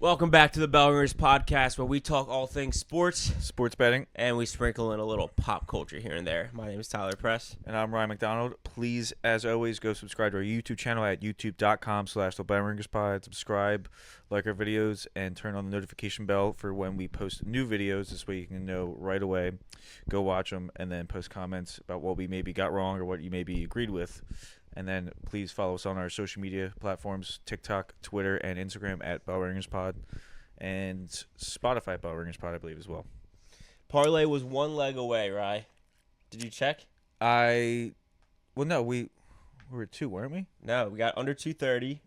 Welcome back to the Bell Ringers podcast, where we talk all things sports, Sports betting. and we sprinkle in a little pop culture here and there. My name is Tyler Press. And I'm Ryan McDonald. Please, as always, go subscribe to our YouTube channel at youtube.com/thebellringerspod. Subscribe, like our videos, and turn on the notification bell for when we post new videos. This way you can know right away. Go watch them and then post comments about what we maybe got wrong or what you maybe agreed with. And then please follow us on our social media platforms, TikTok, Twitter, and Instagram at BellRingersPod, and Spotify at BellRingersPod, I believe, as well. Parlay was one leg away, Rye. Did you check? We were at 2, weren't we? No, we got under 230.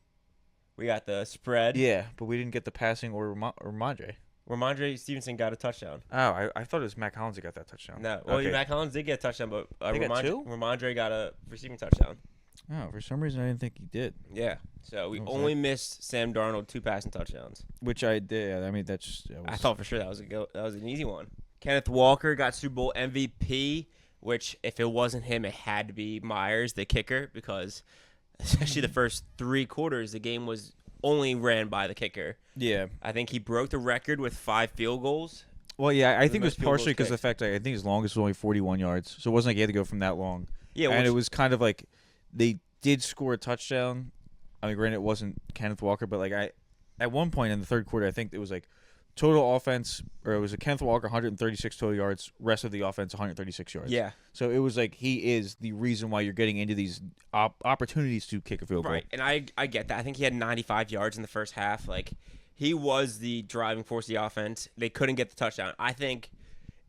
We got the spread. Yeah, but we didn't get the passing or Ramondre. Ramondre Stevenson got a touchdown. Oh, I thought it was Matt Collins that got that touchdown. No, well, Okay. Matt Collins did get a touchdown, but They got two? Ramondre got a receiving touchdown. Oh, for some reason I didn't think he did. Yeah, so we Okay. only missed Sam Darnold 2 passing touchdowns. Which I did. I mean, I thought for sure that was an easy one. Kenneth Walker got Super Bowl MVP, which if it wasn't him, it had to be Myers, the kicker, because especially the first 3 quarters, the game was only ran by the kicker. Yeah. I think he broke the record with 5 field goals. Well, yeah, I think it was most field goals partially because of the kicked. fact I think his longest was only 41 yards, so it wasn't like he had to go from that long. Yeah, And it was kind of like they did score a touchdown. I mean, granted, it wasn't Kenneth Walker, but like at one point in the third quarter, I think it was like total offense, or it was a Kenneth Walker 136 total yards, rest of the offense 136 yards. yeah, So it was like he is the reason why you're getting into these opportunities to kick a field goal. right. And I get that. I think he had 95 yards in the first half. Like, he was the driving force of the offense. They couldn't get the touchdown. I think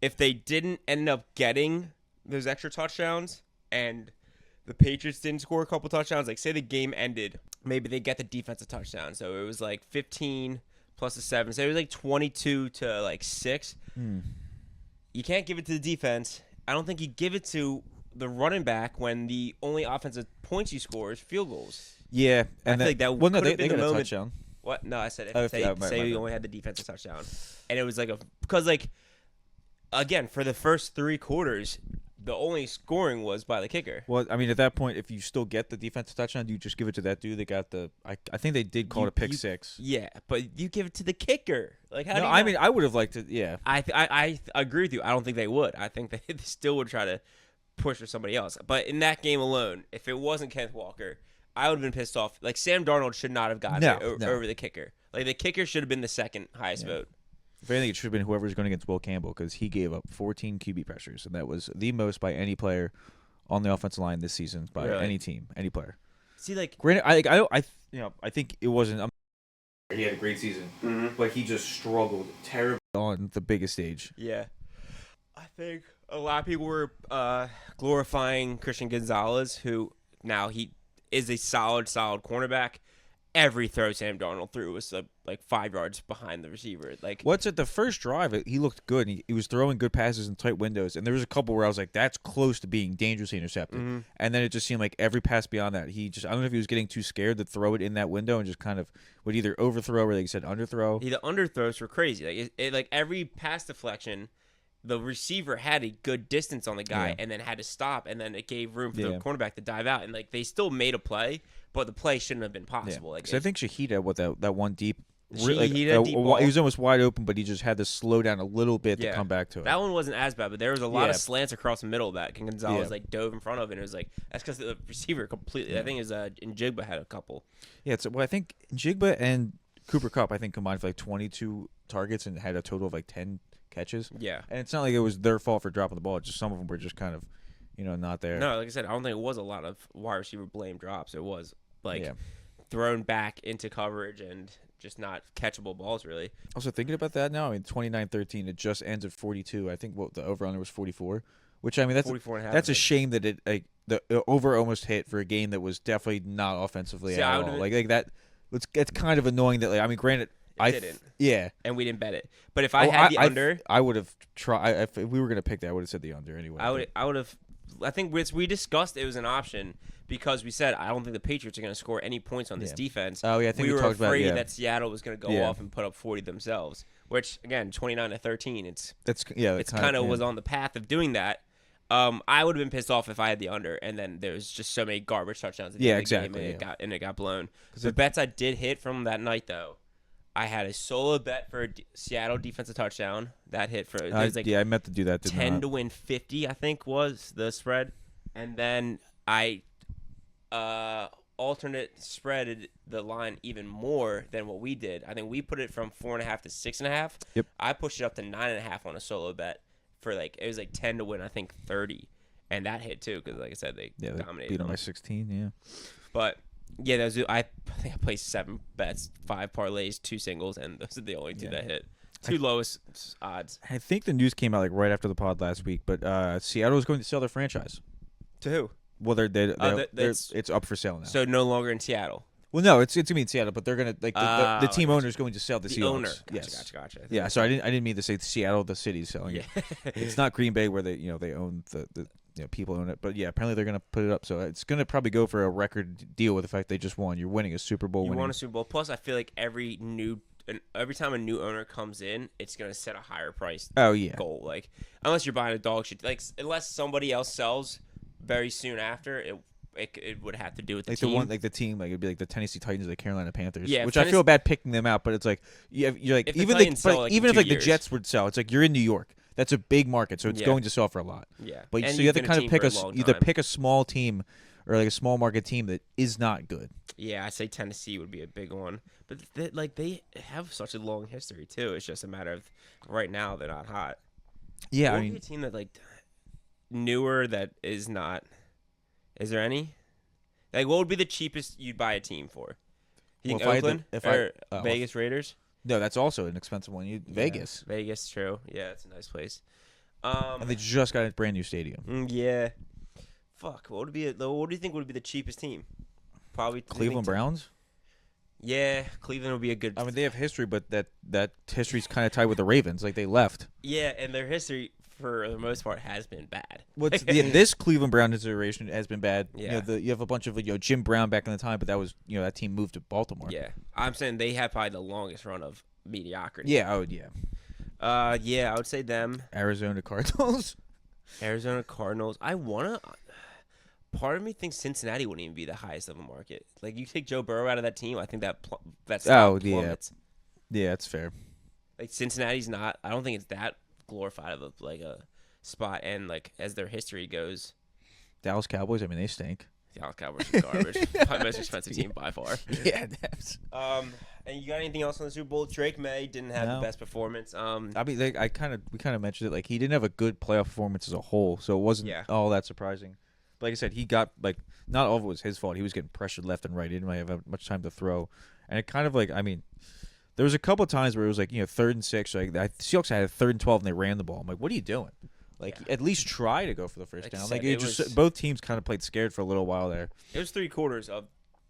if they didn't end up getting those extra touchdowns and the Patriots didn't score a couple touchdowns, like say the game ended, maybe they get the defensive touchdown. So it was like 15 plus a 7. So it was like 22 to like 6. You can't give it to the defense. I don't think you give it to the running back when the only offensive points you score is field goals. Yeah, and feel like that well, no, could have they been the got a moment- touchdown. What? No, I said if Oh, if- they oh, my say we bad. only had the defensive touchdown, and it was like because like again for the first 3 quarters, the only scoring was by the kicker. Well, I mean, at that point, if you still get the defensive touchdown, do you just give it to that dude that got the? I think they did call it a pick six. Yeah, but you give it to the kicker. Like how? No, do you I not- mean, I would have liked it. Yeah, I agree with you. I don't think they would. I think they still would try to push for somebody else. But in that game alone, if it wasn't Kenneth Walker, I would have been pissed off. Like Sam Darnold should not have gotten No, it no. over the kicker. Like the kicker should have been the second highest vote. if anything, it should have been whoever's going against Will Campbell because he gave up 14 QB pressures, and that was the most by any player on the offensive line this season by Really? any team, any player. See, like Granted, I think it wasn't. He had a great season, but he just struggled terribly on the biggest stage. yeah, I think a lot of people were glorifying Christian Gonzalez, who now he is a solid cornerback. Every throw Sam Darnold threw was like 5 yards behind the receiver. Like What's at the first drive? He looked good. He was throwing good passes in tight windows, and there was a couple where I was like, "That's close to being dangerously intercepted." And then it just seemed like every pass beyond that, I don't know if he was getting too scared to throw it in that window and just kind of would either overthrow or like you said underthrow. the underthrows were crazy. Like like every pass deflection, the receiver had a good distance on the guy Yeah. and then had to stop, and then it gave room for Yeah. the cornerback to dive out, and like they still made a play, but the play shouldn't have been Yeah, possible. Like 'cause I think Shahid had that one deep. Shahid had a deep ball. He was almost wide open, but he just had to slow down a little bit Yeah. to come back to it. that one wasn't as bad, but there was a lot of Yeah. slants across the middle that Gonzalez Yeah. like dove in front of, and it was like that's because the receiver completely. I think it was Njigba had a couple. Yeah, I think Jigba and Cooper Kupp combined for like 22 targets and had a total of like 10 catches. Yeah. And it's not like it was their fault for dropping the ball. It's just some of them were just kind of, not there. No, like I said, I don't think it was a lot of wide receiver blame drops. It was like Yeah. thrown back into coverage and just not catchable balls really. Also, thinking about that now, 29-13, it just ends at 42. I think what the over-under was 44, which, that's 44 and a half. that's a shame that the over almost hit for a game that was definitely not offensively See, I at would've all. been- Like that, it's kind of annoying that, granted, didn't. Yeah. And we didn't bet it. But if I had the under, I would have tried. If we were going to pick that, I would have said the under anyway. I would have. I think we discussed it was an option because we said I don't think the Patriots are going to score any points on this Yeah. defense. Oh, yeah, I think we were talked about afraid yeah. that Seattle was going to go Yeah. off and put up 40 themselves. Which again, 29-13, it's It's kind of was on the path of doing that. I would have been pissed off if I had the under, and then there's just so many garbage touchdowns. At the Yeah, end of the game, exactly, and it got blown. 'Cause The bets I did hit from that night though, I had a solo bet for a Seattle defensive touchdown that hit for it was like I meant to do that. Did 10 not. to win 50, I think was the spread, and then I alternate spreaded the line even more than what we did. I think we put it from 4.5 to 6.5. Yep. I pushed it up to 9.5 on a solo bet for it was like 10 to win, I think 30, and that hit too because like I said they dominated. Beat them by 16. Yeah. But yeah, I think I placed 7 bets, 5 parlays, 2 singles, and those are the only 2 that hit. 2 lowest odds. I think the news came out like right after the pod last week, but Seattle is going to sell their franchise. To who? Well, it's up for sale now. So no longer in Seattle. Well, no, it's gonna be in Seattle, but they're gonna the team owner is going to sell the The Seahawks. owner. Gotcha. Yeah, so I didn't mean to say Seattle, the city's selling it. It's not Green Bay where they own the people own it, but yeah, apparently they're gonna put it up. So it's gonna probably go for a record deal with the fact they just won. You're winning a Super Bowl. You won a Super Bowl. Plus, I feel like every time a new owner comes in, it's gonna set a higher price. Oh yeah. Goal like unless you're buying a dog shit unless somebody else sells very soon after it would have to do with the team. The team, like it'd be like the Tennessee Titans or the Carolina Panthers. Yeah, which I feel bad picking them out, but it's like you're like if the even Titans sell, even if in 2 the years. Jets would sell, it's like you're in New York. That's a big market, so it's going to sell for a lot. Yeah, but and so you have to been kind team of pick for a long either time. pick a small team or like a small market team that is not good. Yeah, I say Tennessee would be a big one, but they have such a long history too. It's just a matter of right now they're not hot. Yeah, What I would be mean, a team that newer that is not. Is there any? What would be the cheapest you'd buy a team for? You think Oakland or Vegas Raiders? no, that's also an expensive one. Vegas, Vegas, true. Yeah, it's a nice place. and they just got a brand new stadium. Yeah. Fuck. What do you think would be the cheapest team? Probably Cleveland Browns. Yeah, Cleveland would be a good. I mean, they have history, but that history's kind of tied with the Ravens. Like they left. Yeah, and their history for the most part has been bad. This Cleveland Brown iteration has been bad. Yeah. You have a bunch of Jim Brown back in the time, but that was that team moved to Baltimore. Yeah, I'm saying they have probably the longest run of mediocrity. Yeah. Oh yeah. Yeah, I would say them. Arizona Cardinals. Arizona Cardinals. Part of me thinks Cincinnati wouldn't even be the highest of a market. Like you take Joe Burrow out of that team, I think that's plummets. Yeah, that's fair. Like Cincinnati's not. I don't think it's that glorified of a spot, and as their history goes, Dallas Cowboys. I mean, they stink. the Dallas Cowboys are garbage. Probably most expensive team by far. Yeah. And you got anything else on the Super Bowl? Drake May didn't have the best performance. I mean, we kind of mentioned it. Like he didn't have a good playoff performance as a whole, so it wasn't all that surprising. But like I said, he got not all of it was his fault. He was getting pressured left and right. He didn't really have much time to throw, and it kind of there was a couple of times where it was 3rd and 6. Like the Seahawks had a 3rd and 12 and they ran the ball. I'm like, what are you doing? At least try to go for the first down. Both teams kind of played scared for a little while there. It was 3 quarters of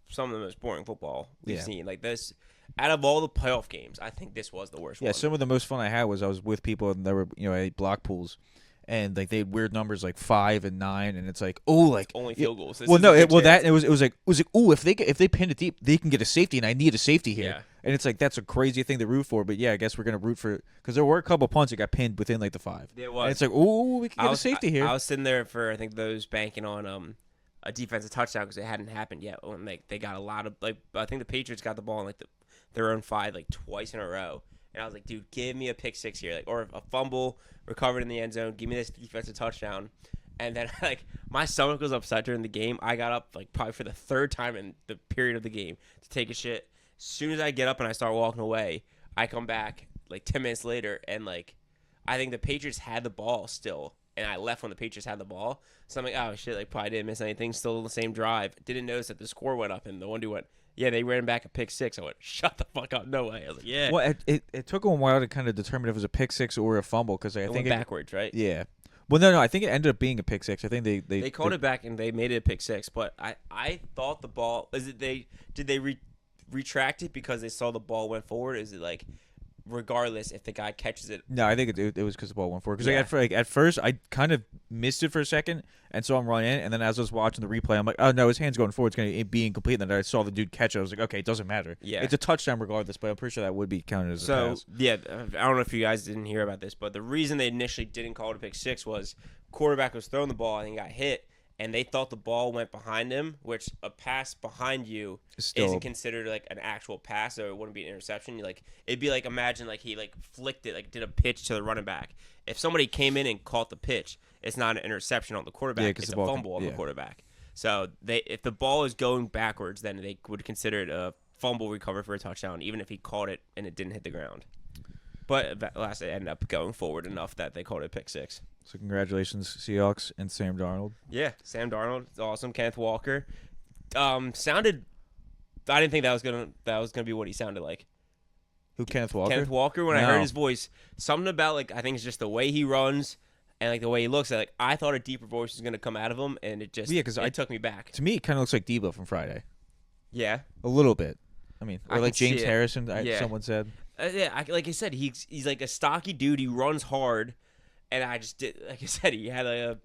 some of the most boring football we've seen. This, out of all the playoff games, I think this was the worst one. Yeah, some of the most fun I had was I was with people and there were I had block pools. And they had weird numbers like 5 and 9, and it's only field goals. It was if they pin it deep, they can get a safety, and I need a safety here. Yeah. And it's that's a crazy thing to root for, but yeah, I guess we're gonna root for because there were a couple punts that got pinned within the 5. It was. And it's we can get a safety here. I was sitting there for I think those banking on a defensive touchdown because it hadn't happened yet. When they got a lot of I think the Patriots got the ball in their own 5 twice in a row. And I was like, dude, give me a pick 6 here, or a fumble recovered in the end zone. Give me this defensive touchdown. And then my stomach was upset during the game. I got up probably for the 3rd time in the period of the game to take a shit. As soon as I get up and I start walking away, I come back 10 minutes later and I think the Patriots had the ball still, and I left when the Patriots had the ball. So I'm like, oh shit, probably didn't miss anything. Still the same drive. Didn't notice that the score went up, and the one dude went. Yeah, they ran back a pick 6. I went, shut the fuck up. No way. I was like, yeah. Well, it took them a while to kind of determine if it was a pick 6 or a fumble because I think went backwards, right? Yeah. Well, no, I think it ended up being a pick 6. I think they called it back and they made it a pick 6. But I thought the ball did they retract it because they saw the ball went forward? Is it regardless if the guy catches it? No, I think it was because the ball went forward. Because at first I kind of missed it for a second, and so I'm running in, and then as I was watching the replay, I'm like, oh no, his hand's going forward. It's going to be incomplete. And then I saw the dude catch it. I was like, okay, it doesn't matter. Yeah, it's a touchdown regardless, but I'm pretty sure that would be counted as a pass. Yeah, I don't know if you guys didn't hear about this, but the reason they initially didn't call it a pick 6 was quarterback was throwing the ball and he got hit, and they thought the ball went behind him, which a pass behind you Still, isn't considered like an actual pass, so it wouldn't be an interception. Like it'd be like imagine like he like flicked it, like did a pitch to the running back. If somebody came in and caught the pitch, it's not an interception on the quarterback. 'cause It's the a ball fumble on yeah. the quarterback. So if the ball is going backwards, then they would consider it a fumble recovery for a touchdown, even if he caught it and it didn't hit the ground. But at last, it ended up going forward enough that they called it a pick six. So congratulations, Seahawks and Sam Darnold. Yeah, Sam Darnold, it's awesome. Kenneth Walker, sounded. I didn't think that was gonna be what he sounded like. Who, Kenneth Walker? Kenneth Walker. When I No. heard his voice, something about like I think it's just the way he runs and like the way he looks. Like I thought a deeper voice was gonna come out of him, and it just Yeah, 'cause it took me back. To me, it kind of looks like Debo from Friday. Yeah, A little bit. I mean, I or like can see James it. Harrison, Yeah. someone said. yeah. Like I said, he's like a stocky dude. He runs hard, and I just did. Like I said, he had a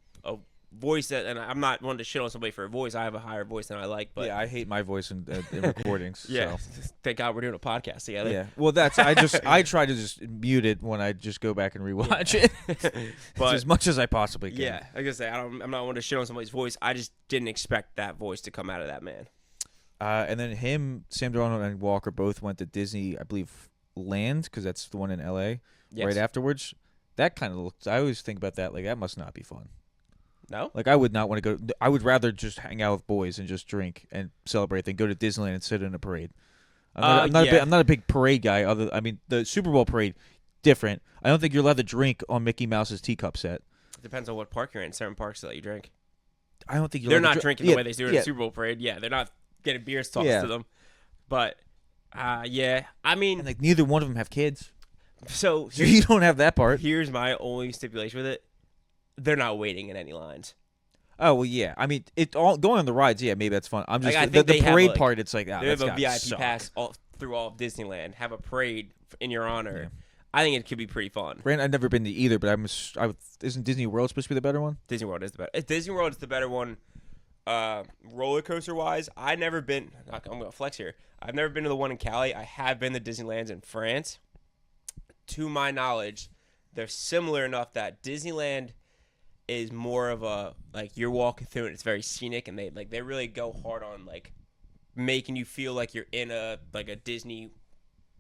voice that, and I'm not one to shit on somebody for a voice. I have a higher voice than I like, but Yeah, I hate my voice in recordings. yeah. So. Thank God we're doing a podcast together. Yeah. Well, I try to just mute it when I just go back and rewatch it. But as much as I possibly can. yeah, like I say, I'm not one to shit on somebody's voice. I just didn't expect that voice to come out of that man. And then Sam Darnold and Walker both went to Disney, I believe, Land, because that's the one in L.A. Yes. Right afterwards. That kind of looks. I always think about that. Like that must not be fun. No. Like I would not want to go. I would rather just hang out with boys and just drink and celebrate than go to Disneyland and sit in a parade. I'm not a big parade guy. I mean, the Super Bowl parade, different. I don't think you're allowed to drink on Mickey Mouse's teacup set. It depends on what park you're in. Certain parks let you drink. I don't think you're. They're allowed to not drinking the way they do it in the Super Bowl parade. Yeah, they're not getting beers tossed Yeah. to them. But yeah, I mean, And like neither one of them have kids, so so you don't have that part. here's my only stipulation with it: they're not waiting in any lines. Oh well, yeah. I mean, it all going on the rides. Yeah, maybe that's fun. I'm just Like, I the think they have, parade like- part. It's like They have a VIP suck. pass through all of Disneyland. Have a parade in your honor. Yeah. I think it could be pretty fun. Granted, I've never been to either, but isn't Disney World supposed to be the better one? Disney World is the better. Disney World is the better one. Roller coaster wise, I've never been. I'm gonna flex here. I've never been to the one in Cali. I have been to Disneyland's in France. To my knowledge, they're similar enough that Disneyland is more of a like you're walking through it. It's very scenic, and they really go hard on like making you feel like you're in a Disney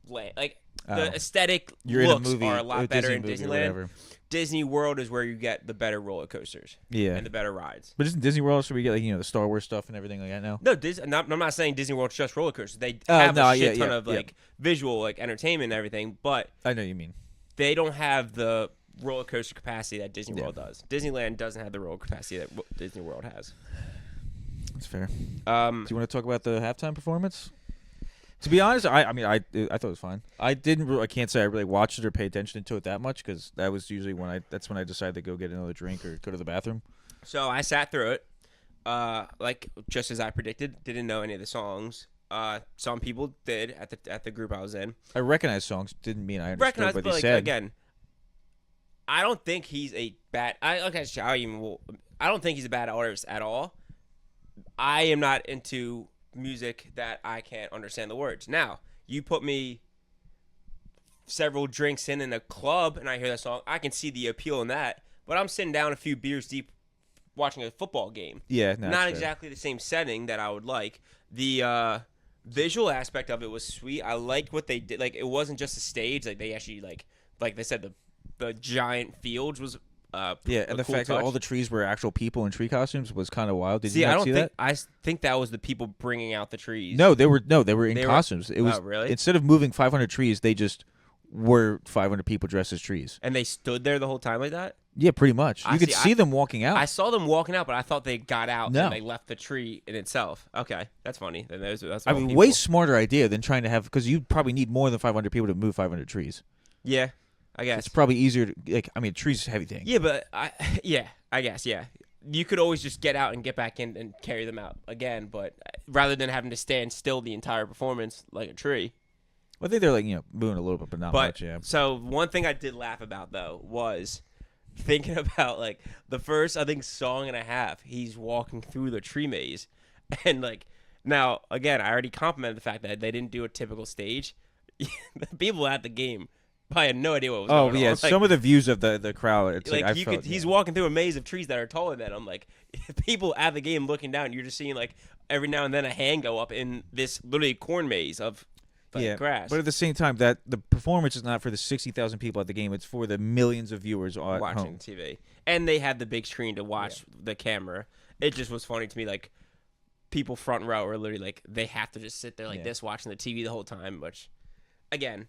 land. Like the aesthetic You're in a looks movie, are a lot a better Disney in movie or Disneyland. whatever. Disney World is where you get the better roller coasters Yeah, and the better rides. but isn't Disney World also we get like the Star Wars stuff and everything like that now? No, I'm not saying Disney World's just roller coasters. They Oh, have no, a shit yeah, ton of yeah. like visual like entertainment and everything, but I know what you mean. they don't have the roller coaster capacity that Disney Yeah. World does. Disneyland doesn't have the roller capacity that Disney World has. That's fair. Do Um, you want to talk about the halftime performance? To be honest, I thought it was fine. I can't say I really watched it or pay attention to it that much because that was usually that's when I decided to go get another drink or go to the bathroom. so I sat through it, like just as I predicted. Didn't know any of the songs. Some people did at the group I was in. I recognize songs, didn't mean I understood Recognize, what but he like said. again, I don't think he's a bad. I don't think he's a bad artist at all. I am not into music that I can't understand the words. Now, you put me several drinks in a club and I hear that song, I can see the appeal in that. But I'm sitting down a few beers deep watching a football game. Yeah, no, Not that's fair. exactly the same setting that I would like. The visual aspect of it was sweet. I liked what they did. Like it wasn't just a stage. Like they actually like they said the giant fields was Yeah, a and the cool fact that touch. all the trees were actual people in tree costumes was kind of wild. Did See, you I not don't see think that? think that was the people bringing out the trees. No, they were in They were- costumes. It was Oh, really? instead of moving 500 trees, they just were 500 people dressed as trees. And they stood there the whole time like that? Yeah, pretty much. I You could see- see them walking out. I saw them walking out, but I thought they got out No. and they left the tree in itself. Okay, that's funny. Then that's I all mean, people. way smarter idea than trying to have because you probably need more than 500 people to move 500 trees. Yeah, I guess. It's probably easier to like. I mean, trees is a heavy thing. Yeah, but I guess, yeah. You could always just get out and get back in and carry them out again, but rather than having to stand still the entire performance like a tree. I think they're like moving a little bit, but not But much. Yeah. so one thing I did laugh about though was thinking about like the first I think song and a half he's walking through the tree maze, and like now again I already complimented the fact that they didn't do a typical stage. The people at the game I had no idea what was Oh going yeah, on. Like, some of the views of the crowd. It's like, I you felt, could, he's yeah. walking through a maze of trees that are taller than him. Like people at the game looking down, you're just seeing like every now and then a hand go up in this literally corn maze of grass. But at the same time, that the performance is not for the 60,000 people at the game. It's for the millions of viewers at watching home. TV, and they had the big screen to watch the camera. It just was funny to me, like people front row are literally like they have to just sit there like this watching the TV the whole time, which again,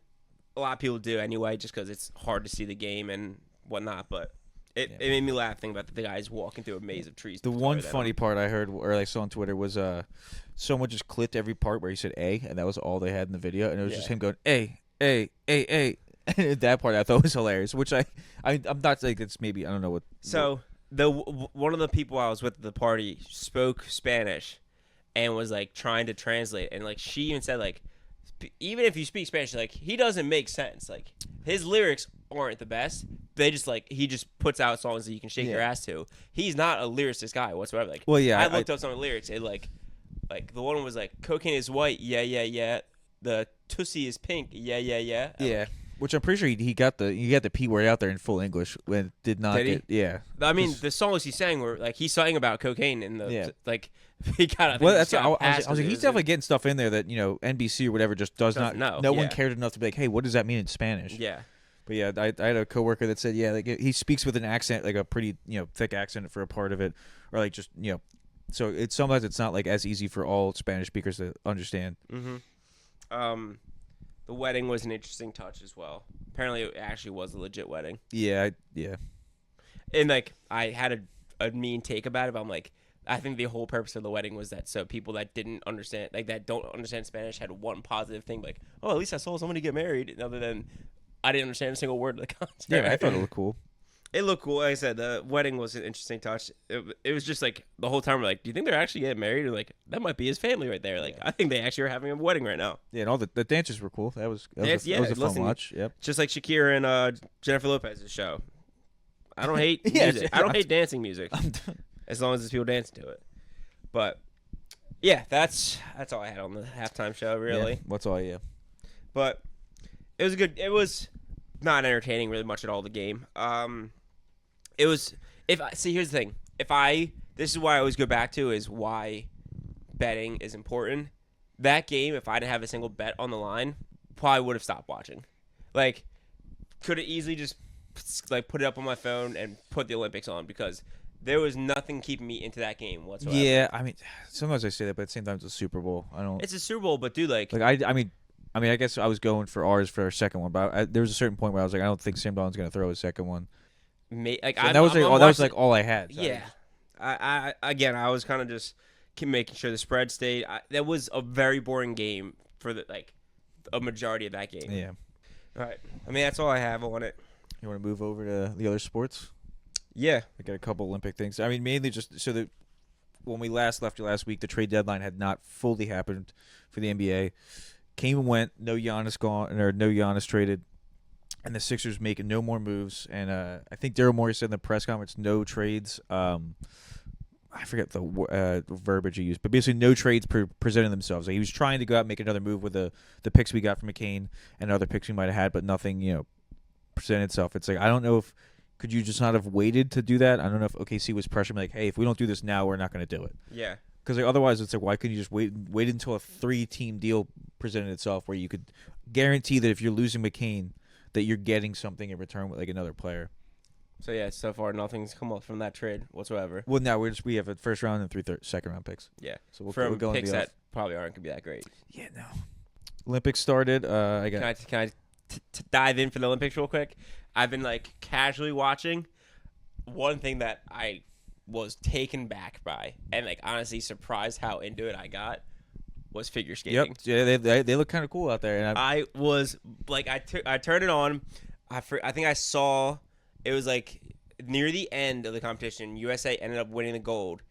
a lot of people do anyway, just because it's hard to see the game and whatnot. But it made me laugh thinking about the guys walking through a maze of trees. The one funny part I heard or I saw on Twitter was someone just clipped every part where he said A, and that was all they had in the video, and it was just him going A, A, A, A. And that part I thought was hilarious, which I'm not like it's maybe I don't know what. So one of the people I was with at the party spoke Spanish, and was like trying to translate, and like she even said like, even if you speak Spanish, like he doesn't make sense. Like his lyrics aren't the best. They just like he just puts out songs that you can shake your ass to. He's not a lyricist guy whatsoever. Like I looked up some of the lyrics. It like the one was like cocaine is white, yeah yeah yeah. The tussie is pink, yeah yeah yeah. Yeah. Which I'm pretty sure he got the P word out there in full English when did not Did he? yeah. I mean the songs he sang were like he sang about cocaine in the like he got. I think Well, he that's got I was passed like, because he's it definitely was getting stuff in there that NBC or whatever just doesn't know. No one Yeah. cared enough to be like, hey, what does that mean in Spanish? yeah. But yeah, I had a coworker that said, yeah, like he speaks with an accent, like a pretty thick accent for a part of it, or like just so it's sometimes it's not like as easy for all Spanish speakers to understand. Mm-hmm. The wedding was an interesting touch as well. Apparently, it actually was a legit wedding. Yeah, yeah. And like I had a mean take about it, but I'm like, I think the whole purpose of the wedding was that so people that didn't understand, like that don't understand Spanish, had one positive thing, like, oh, at least I saw somebody get married, other than I didn't understand a single word of the concert. Yeah, I thought it looked cool. It looked cool. Like I said, the wedding was an interesting touch. It was just like the whole time we're like, do you think they're actually getting married? And like that might be his family right there. Like I think they actually are having a wedding right now. Yeah, and all the dancers were cool. That was a fun listen, watch. Yep. Just like Shakira and Jennifer Lopez's show. I don't hate Yeah, music. I don't hate dancing music as long as there's people dancing to it. But yeah, that's all I had on the halftime show, really. Yeah, that's all. Yeah. But it was good. It was not entertaining really much at all. The game. It was. Here's the thing. This is why I always go back to is why betting is important. That game, if I didn't have a single bet on the line, probably would have stopped watching. Like, could have easily just like put it up on my phone and put the Olympics on because there was nothing keeping me into that game whatsoever. Yeah, I mean, sometimes I say that, but at the same time, it's a Super Bowl. I don't. It's a Super Bowl, but dude, like I mean, I guess I was going for ours for our second one, but there was a certain point where I was like, I don't think Sam Darnold's going to throw his second one. That was like all I had. So yeah, I was kind of just making sure the spread stayed. That was a very boring game for a majority of that game. Yeah. All right. I mean, that's all I have on it. You want to move over to the other sports? Yeah. I got a couple Olympic things. I mean, mainly just so that when we left you last week, the trade deadline had not fully happened for the NBA. Came and went. No Giannis gone or no Giannis traded. And the Sixers making no more moves. And I think Daryl Morey said in the press conference, no trades. I forget the verbiage he used, but basically no trades presenting themselves. Like he was trying to go out and make another move with the picks we got from McCain and other picks we might have had, but nothing, presented itself. It's like, I don't know if could you just not have waited to do that? I don't know if OKC was pressuring me like, hey, if we don't do this now, we're not going to do it. Yeah. Because otherwise, it's like, why couldn't you just wait until a 3-team deal presented itself where you could guarantee that if you're losing McCain, that you're getting something in return with like another player. So yeah, so far nothing's come up from that trade whatsoever. Well, now we have a first round and 3 second round picks. Yeah. So we'll from go picks that probably aren't gonna be that great. Yeah, no. Olympics started. Can I dive in for the Olympics real quick? I've been casually watching. One thing that I was taken back by, and honestly surprised how into it I got, was figure skating. Yep. Yeah, they look kind of cool out there. And I was I turned it on. I think I saw it was near the end of the competition. USA ended up winning the gold,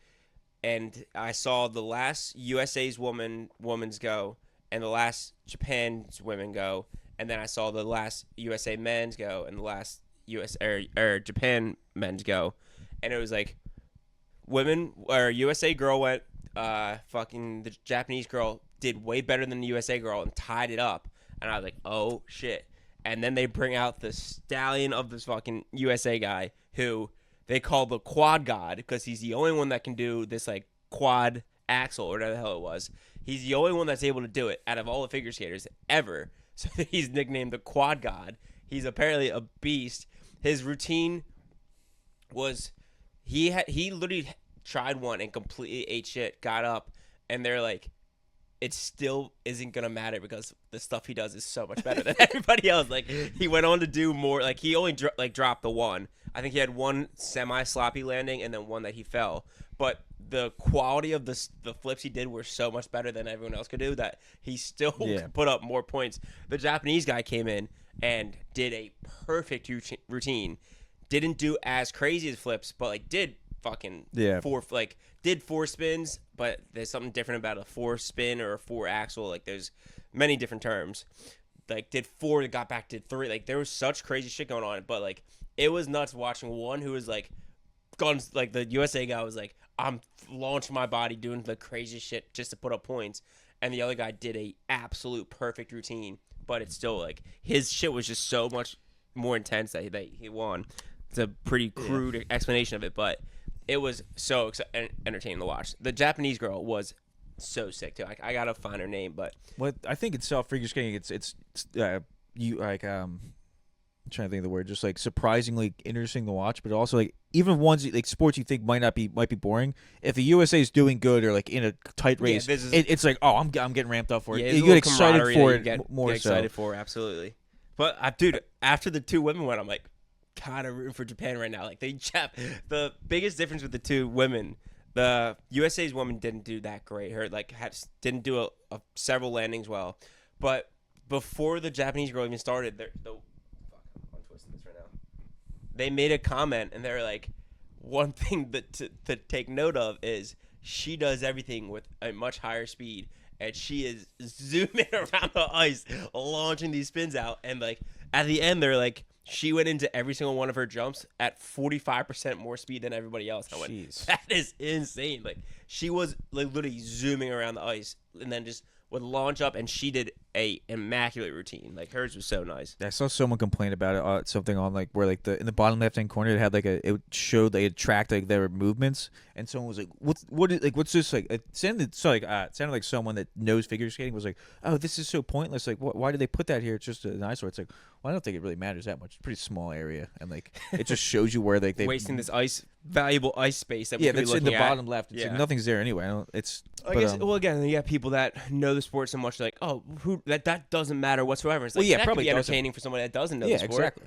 and I saw the last USA's women's go and the last Japan's women go, and then I saw the last USA men's go and the last Japan men's go, and it was women or USA girl went. Fucking the Japanese girl did way better than the USA girl and tied it up, and I was like, oh shit. and then they bring out the stallion of this fucking USA guy who they call the quad god because he's the only one that can do this like quad axle or whatever the hell it was. He's the only one that's able to do it out of all the figure skaters ever. So he's nicknamed the quad god. He's apparently a beast. His routine was he literally tried one and completely ate shit, got up, and they're like, it still isn't gonna matter because the stuff he does is so much better than everybody else. Like he went on to do more. Like he only dropped the one. I think he had one semi sloppy landing and then one that he fell. But the quality of the flips he did were so much better than everyone else could do that he still put up more points. The Japanese guy came in and did a perfect routine. Didn't do as crazy as flips, but like did fucking did four spins, but there's something different about a four spin or a four axle. Like there's many different terms. Like did four, got back, did three. Like there was such crazy shit going on, but like it was nuts watching one who was like guns. Like the USA guy was like, I'm launching my body doing the crazy shit just to put up points, and the other guy did a absolute perfect routine, but it's still like his shit was just so much more intense that he won. It's a pretty crude explanation of it, but it was so entertaining to watch. The Japanese girl was so sick too. I gotta find her name, but what I think itself figure skating, it's you like I'm trying to think of the word, just like surprisingly interesting to watch, but also like even ones like sports you think might be boring. If the USA is doing good or like in a tight race, it's like I'm getting ramped up for it. You get excited for it more. Get excited for it, absolutely. But dude, after the two women went, I'm like, kind of rooting for Japan right now. Like the biggest difference with the two women, the USA's woman didn't do that great. Her didn't do a several landings well. But before the Japanese girl even started, I'm twisting this right now. They made a comment and they're like, one thing that to take note of is she does everything with a much higher speed, and she is zooming around the ice, launching these spins out, and like at the end they're like, she went into every single one of her jumps at 45% more speed than everybody else. I went, that is insane. Like she was like literally zooming around the ice and then just would launch up, and she did a immaculate routine. Like hers was so nice. I saw someone complain about it. Something on like where like in the bottom left hand corner it had like it showed they had tracked like their movements, and someone was like, what's this like? It sounded like someone that knows figure skating was like, oh, this is so pointless. Like why did they put that here? It's just an eyesore. It's like, well, I don't think it really matters that much. It's a pretty small area, and like it just shows you where like they wasting this valuable ice space that we that's in the bottom left. It's like nothing's there anyway. I guess well, again, you got people that know the sport so much, like, oh, that doesn't matter whatsoever. It's like, that probably could be entertaining for somebody that doesn't know the sport. Exactly.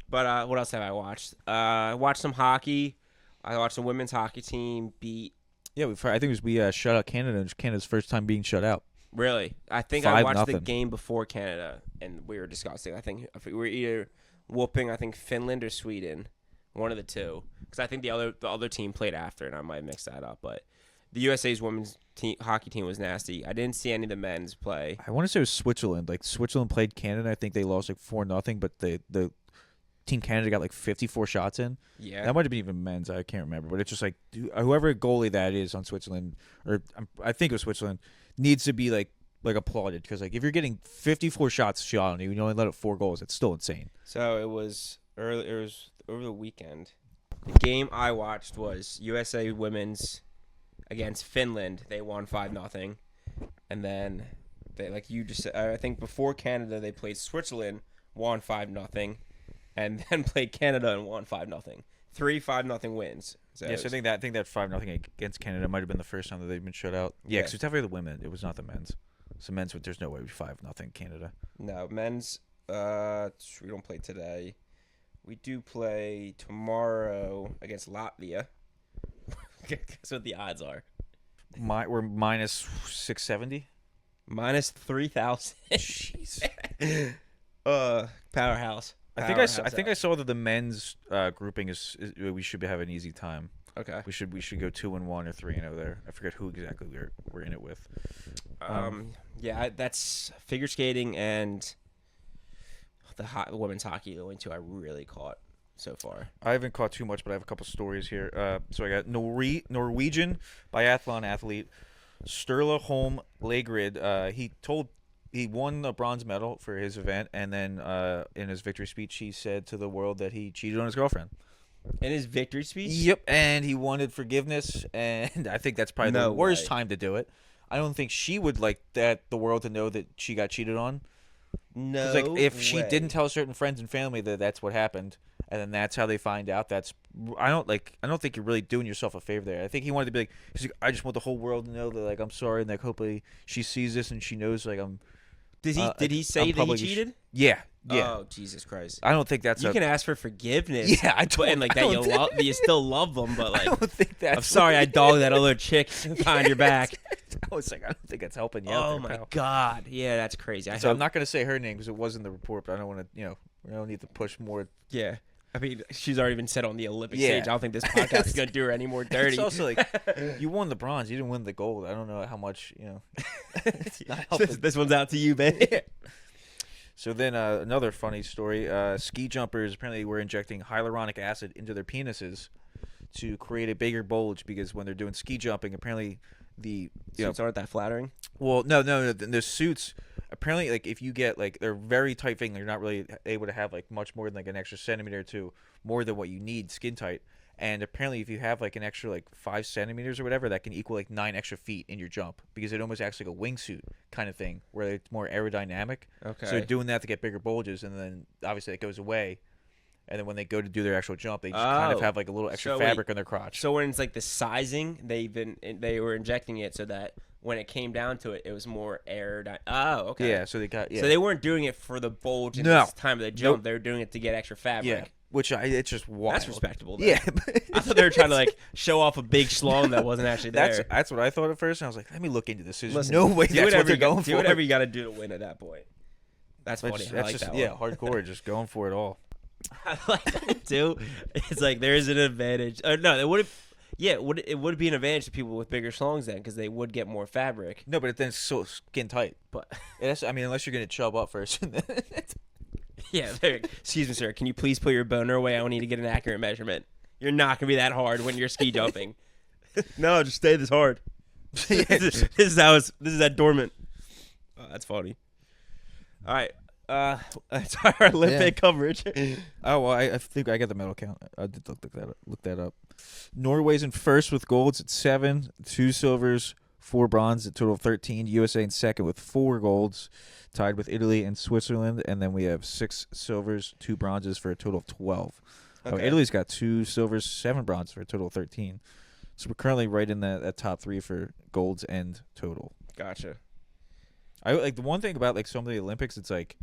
But what else have I watched? I watched some hockey. I watched the women's hockey team beat. Yeah, I think we shut out Canada. It was Canada's first time being shut out. Really? I think I watched the game before Canada, and we were discussing. I think we were either whooping, Finland or Sweden, one of the two. Because I think the other team played after, and I might mix that up. But the USA's women's hockey team was nasty. I didn't see any of the men's play. I want to say it was Switzerland. Like Switzerland played Canada. I think they lost like 4-0, but the Team Canada got like 54 shots in. Yeah, that might have been even men's. I can't remember, but it's just like whoever goalie that is on Switzerland, or I think it was Switzerland, needs to be like applauded, because like if you're getting 54 shots shot on you, you only let up 4 goals. It's still insane. So it was early. It was over the weekend. The game I watched was USA women's against Finland. They won 5-0, and then they, like you just said, I think before Canada they played Switzerland, won 5-0. And then played Canada and won 5-0. 3 5-0 wins. So yes, I think that 5-0 against Canada might have been the first time that they've been shut out. Yeah, because it's definitely the women. It was not the men's. So men's, there's no way it'd be 5-0 Canada. No, men's. We don't play today. We do play tomorrow against Latvia. Guess what the odds are? We're minus 670. Minus 3,000. Jeez. Powerhouse. I think I saw that the men's grouping is we should have an easy time. Okay. We should go 2-1 or 3-0 there. I forget who exactly we're in it with. Yeah, that's figure skating and the women's hockey. The only two I really caught so far. I haven't caught too much, but I have a couple stories here. So I got Norwegian biathlon athlete Sturla Holm Lagerud. He told he won a bronze medal for his event, and then in his victory speech, he said to the world that he cheated on his girlfriend. In his victory speech? Yep, and he wanted forgiveness, and I think that's probably No the worst way. time to do it. I don't think she would like the world to know that she got cheated on. No. It's like if she way. didn't tell certain friends and family that that's what happened, and then that's how they find out. I don't think you're really doing yourself a favor there. I think he wanted to be like, he's like, I just want the whole world to know that like I'm sorry, and like hopefully she sees this and she knows like I'm. Did he say I'm that he publicly cheated? Yeah. Oh, Jesus Christ. I don't think that's You can ask for forgiveness. Yeah, I but, don't- and like I that don't you still love them, but I like don't think that's. I'm sorry I dogged that other chick behind your back. I was like, I don't think that's helping you. out Oh there, my pal. God. Yeah, that's crazy. So I'm not gonna say her name because it was in the report, but I don't want to. We don't need to push more. Yeah. I mean, she's already been set on the Olympic Yeah. stage. I don't think this podcast is going to do her any more dirty. It's also like you won the bronze, you didn't win the gold. I don't know how much. It's not helping. This one's out to you, man. So then another funny story: ski jumpers apparently were injecting hyaluronic acid into their penises to create a bigger bulge because when they're doing ski jumping, apparently Suits aren't that flattering. well, no, the suits apparently like if you get like they're very tight fitting, you're not really able to have like much more than like an extra centimeter or two more than what you need skin tight. And apparently, if you have like an extra like 5 centimeters or whatever, that can equal like 9 extra feet in your jump because it almost acts like a wingsuit kind of thing where it's more aerodynamic. Okay. So doing that to get bigger bulges, and then obviously it goes away. And then when they go to do their actual jump, they just kind of Oh. have like a little extra So fabric on their crotch. So when it's like the sizing, they were injecting it so that when it came down to it, it was more aerodynamic. Oh, okay. Yeah, so they got So they weren't doing it for the bulge in No. this time of the jump. Nope. They were doing it to get extra fabric. yeah, which it's just wild. That's respectable. Then. Yeah, I thought they were trying to like show off a big schlong that wasn't actually there. that's what I thought at first. And I was like, let me look into this. There's Listen, no way do that's whatever what they're you going do for. whatever you got to do to win at that point. That's That's funny. just, I like that yeah, one. hardcore, just going for it all. I like that too. It's like there is an advantage. No, it would. Yeah, it would be an advantage to people with bigger schlongs then because they would get more fabric. No, but then it's so skin tight. But I mean, unless you're gonna chub up first. yeah, excuse me, sir. Can you please put your boner away? I need to get an accurate measurement. You're not gonna be that hard when you're ski jumping. No, just stay this hard. This is that dormant. Oh, that's funny. All right. That's our Olympic coverage. Oh well, I think I got the medal count. I did look that up. Norway's in first with golds at 7, 2 silvers, 4 bronze, a total of 13. USA in second with 4 golds, tied with Italy and Switzerland, and then we have 6 silvers, 2 bronzes for a total of 12. Oh, Okay. Italy's got 2 silvers, 7 bronzes for a total of 13. So we're currently right in that top 3 for golds and total. Gotcha. I like the one thing about like some of the Olympics, it's like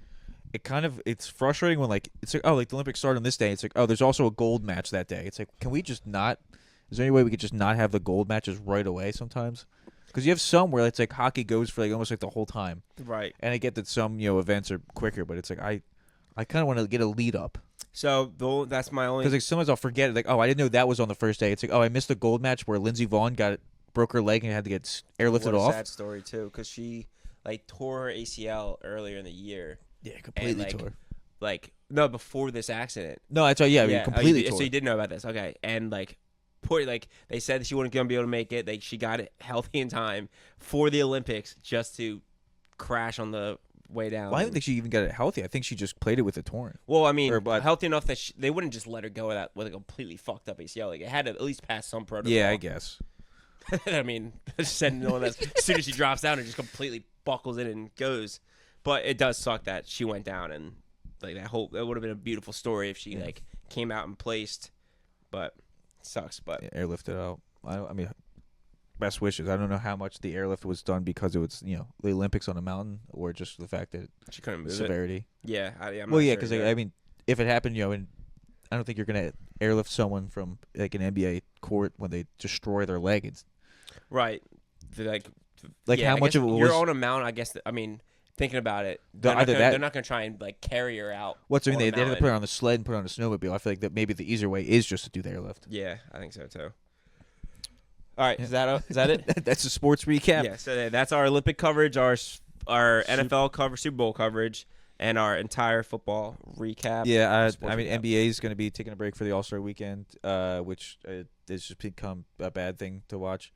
it's frustrating when like it's like, oh, like the Olympics start on this day. It's like, oh, there's also a gold match that day. It's like, can we just not? Is there any way we could just not have the gold matches right away sometimes? Because you have some where it's like hockey goes for like almost like the whole time, Right. and I get that some events are quicker, but it's like I kind of want to get a lead up So that's my only. because like sometimes I'll forget it. Like, oh, I didn't know that was on the first day. It's like, oh, I missed the gold match where Lindsey Vonn broke her leg and had to get airlifted what a off. sad story too, because she like tore her ACL earlier in the year. Yeah, completely like, tore. Like no, before this accident. No, that's right. Yeah, Yeah, completely tore. So you did know about this, okay? And like, they said that she wasn't gonna be able to make it. She got it healthy in time for the Olympics, just to crash on the way down. Well, I don't think she even got it healthy. I think she just played it with a torn. Well, I mean, but- healthy enough that they wouldn't just let her go with a completely fucked up ACL. Like it had to at least pass some protocol. Yeah, I guess. I mean, sending no one that's as soon as she drops down, it just completely buckles in and goes. But it does suck that she went down, and like that would have been a beautiful story if she like came out and placed. But it sucks. But Yeah, airlifted out. I mean, best wishes. I don't know how much the airlift was done because it was the Olympics on a mountain, or just the fact that she couldn't move it. severity. Yeah, I'm Well, not yeah, sure because either. I mean, if it happened, and I don't think you're gonna airlift someone from like an NBA court when they destroy their leg. It's right, like yeah, how I much guess of it was. you're on a mount. I guess I mean, thinking about it, they're either that- they're not gonna try and like carry her out. What's I mean? on a They had to mountain. put her on the sled and put her on a snowmobile. I feel like that maybe the easier way is just to do the airlift. Yeah, I think so too. All right, Yeah. is that it? That's a sports recap. Yeah, so that's our Olympic coverage, our NFL coverage, Super Bowl coverage, and our entire football recap. Yeah, Sports I mean, recap. NBA is going to be taking a break for the All-Star weekend, which has just become a bad thing to watch.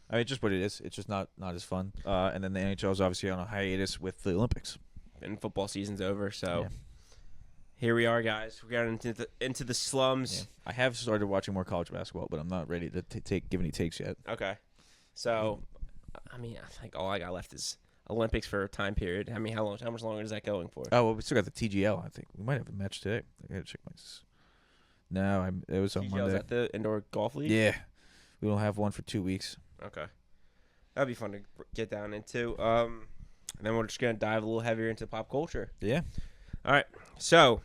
I mean, it's just what it is. It's just not as fun. And then the NHL is obviously on a hiatus with the Olympics. And football season's over, so Yeah. here we are, guys. We got into the slums. Yeah. I have started watching more college basketball, but I'm not ready to give any takes yet. Okay. So, I mean, I think all I got left is Olympics for a time period. I mean, how much longer is that going for? Oh, well, we still got the TGL. I think we might have a match today. I gotta check my. No, it was on TGL's Monday. at the indoor golf league? Yeah, we don't have one for 2 weeks. Okay. That'd be fun to get down into. And then we're just going to dive a little heavier into pop culture. Yeah. All right. So,